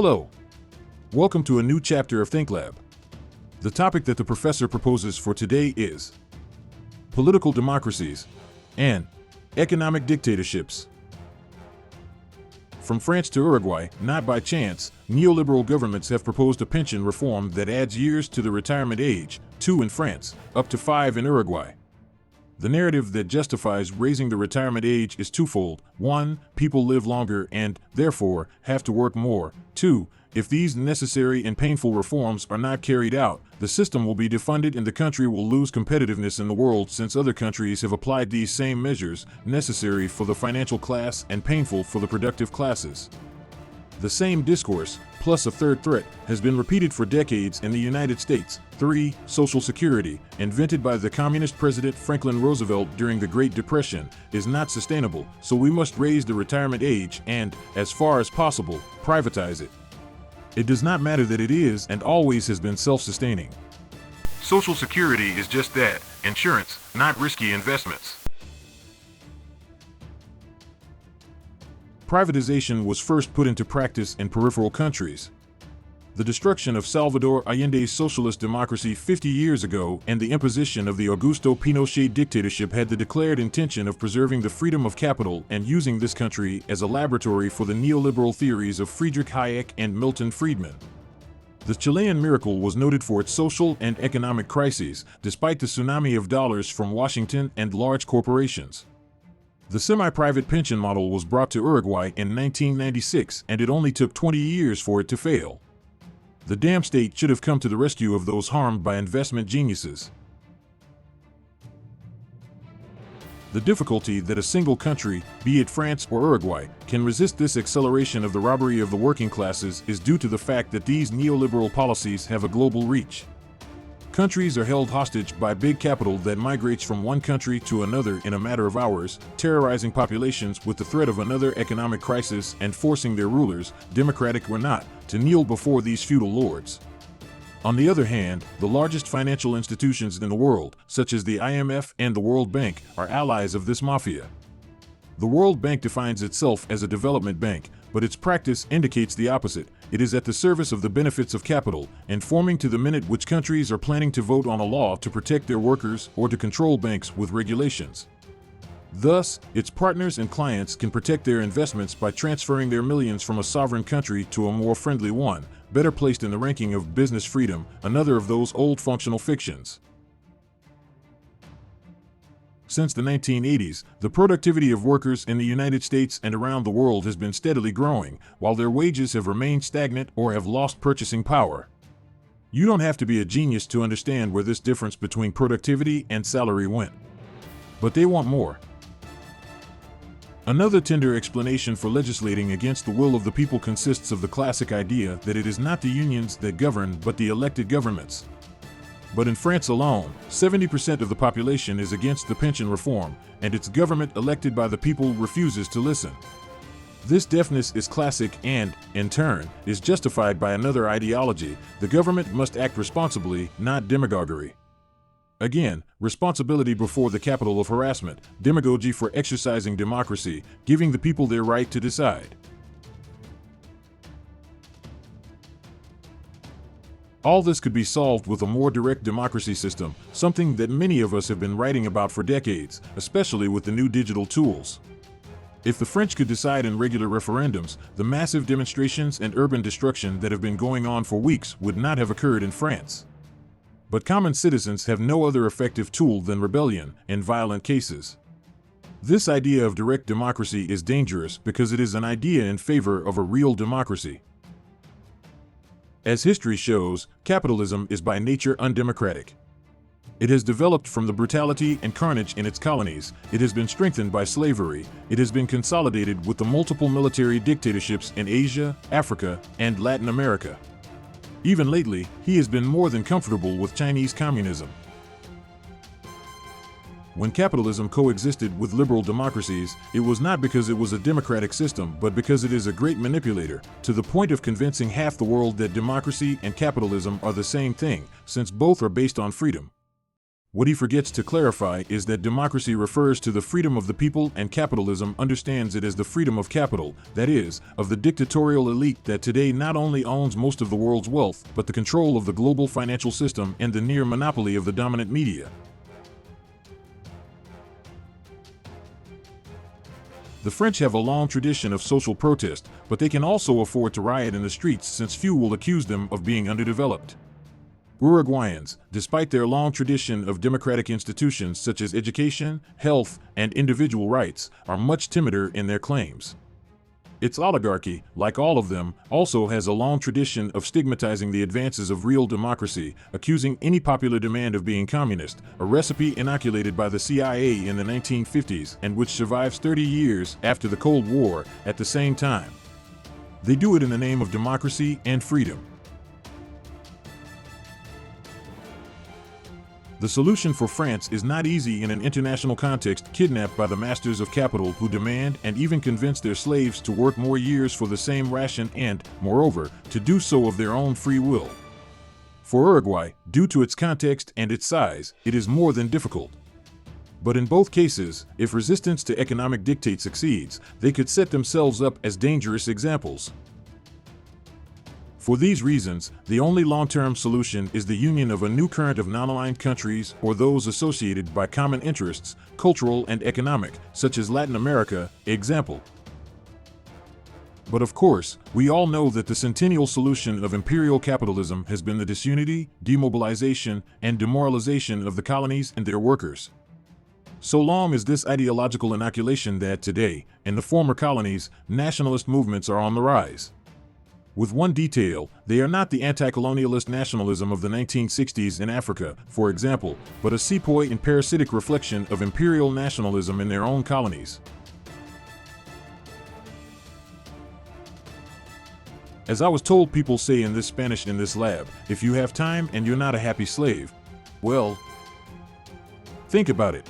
Hello. Welcome to a new chapter of ThinkLab. The topic that the professor proposes for today is political democracies and economic dictatorships. From France to Uruguay, not by chance, neoliberal governments have proposed a pension reform that adds years to the retirement age, 2 in France, up to 5 in Uruguay. The narrative that justifies raising the retirement age is twofold. 1, people live longer and, therefore, have to work more. 2, if these necessary and painful reforms are not carried out, the system will be defunded and the country will lose competitiveness in the world since other countries have applied these same measures, necessary for the financial class and painful for the productive classes. The same discourse, plus a third threat, has been repeated for decades in the United States. 3, Social Security, invented by the communist President Franklin Roosevelt during the Great Depression, is not sustainable, so we must raise the retirement age and, as far as possible, privatize it. It does not matter that it is and always has been self-sustaining. Social Security is just that, insurance, not risky investments. Privatization was first put into practice in peripheral countries. The destruction of Salvador Allende's socialist democracy 50 years ago and the imposition of the Augusto Pinochet dictatorship had the declared intention of preserving the freedom of capital and using this country as a laboratory for the neoliberal theories of Friedrich Hayek and Milton Friedman. The Chilean miracle was noted for its social and economic crises, despite the tsunami of dollars from Washington and large corporations. The semi-private pension model was brought to Uruguay in 1996, and it only took 20 years for it to fail. The damn state should have come to the rescue of those harmed by investment geniuses. The difficulty that a single country, be it France or Uruguay, can resist this acceleration of the robbery of the working classes is due to the fact that these neoliberal policies have a global reach. Countries are held hostage by big capital that migrates from one country to another in a matter of hours, terrorizing populations with the threat of another economic crisis and forcing their rulers, democratic or not, to kneel before these feudal lords. On the other hand, the largest financial institutions in the world, such as the IMF and the World Bank, are allies of this mafia. The World Bank defines itself as a development bank, but its practice indicates the opposite. It is at the service of the benefits of capital, informing to the minute which countries are planning to vote on a law to protect their workers or to control banks with regulations. Thus, its partners and clients can protect their investments by transferring their millions from a sovereign country to a more friendly one, better placed in the ranking of business freedom, another of those old functional fictions. Since the 1980s, the productivity of workers in the United States and around the world has been steadily growing, while their wages have remained stagnant or have lost purchasing power. You don't have to be a genius to understand where this difference between productivity and salary went. But they want more. Another tender explanation for legislating against the will of the people consists of the classic idea that it is not the unions that govern but the elected governments. But in France alone, 70% of the population is against the pension reform, and its government elected by the people refuses to listen. This deafness is classic and, in turn, is justified by another ideology: the government must act responsibly, not demagoguery. Again, responsibility before the capital of harassment, demagogy for exercising democracy, giving the people their right to decide. All this could be solved with a more direct democracy system, something that many of us have been writing about for decades, especially with the new digital tools. If the French could decide in regular referendums, the massive demonstrations and urban destruction that have been going on for weeks would not have occurred in France. But common citizens have no other effective tool than rebellion in violent cases. This idea of direct democracy is dangerous because it is an idea in favor of a real democracy. As history shows, capitalism is by nature undemocratic. It has developed from the brutality and carnage in its colonies, it has been strengthened by slavery, it has been consolidated with the multiple military dictatorships in Asia, Africa, and Latin America. Even lately, he has been more than comfortable with Chinese communism. When capitalism coexisted with liberal democracies, it was not because it was a democratic system, but because it is a great manipulator, to the point of convincing half the world that democracy and capitalism are the same thing, since both are based on freedom. What he forgets to clarify is that democracy refers to the freedom of the people and capitalism understands it as the freedom of capital, that is, of the dictatorial elite that today not only owns most of the world's wealth, but the control of the global financial system and the near monopoly of the dominant media. The French have a long tradition of social protest, but they can also afford to riot in the streets since few will accuse them of being underdeveloped. Uruguayans, despite their long tradition of democratic institutions such as education, health, and individual rights, are much timider in their claims. Its oligarchy, like all of them, also has a long tradition of stigmatizing the advances of real democracy, accusing any popular demand of being communist, a recipe inoculated by the CIA in the 1950s and which survives 30 years after the Cold War at the same time. They do it in the name of democracy and freedom. The solution for France is not easy in an international context kidnapped by the masters of capital who demand and even convince their slaves to work more years for the same ration and, moreover, to do so of their own free will. For Uruguay, due to its context and its size, it is more than difficult. But in both cases, if resistance to economic dictate succeeds, they could set themselves up as dangerous examples. For these reasons, the only long-term solution is the union of a new current of non-aligned countries or those associated by common interests, cultural and economic, such as Latin America, example. But of course, we all know that the centennial solution of imperial capitalism has been the disunity, demobilization, and demoralization of the colonies and their workers. So long as this ideological inoculation that today, in the former colonies, nationalist movements are on the rise. With one detail, they are not the anti-colonialist nationalism of the 1960s in Africa, for example, but a sepoy and parasitic reflection of imperial nationalism in their own colonies. As I was told people say in this Spanish in this lab, if you have time and you're not a happy slave, well, think about it.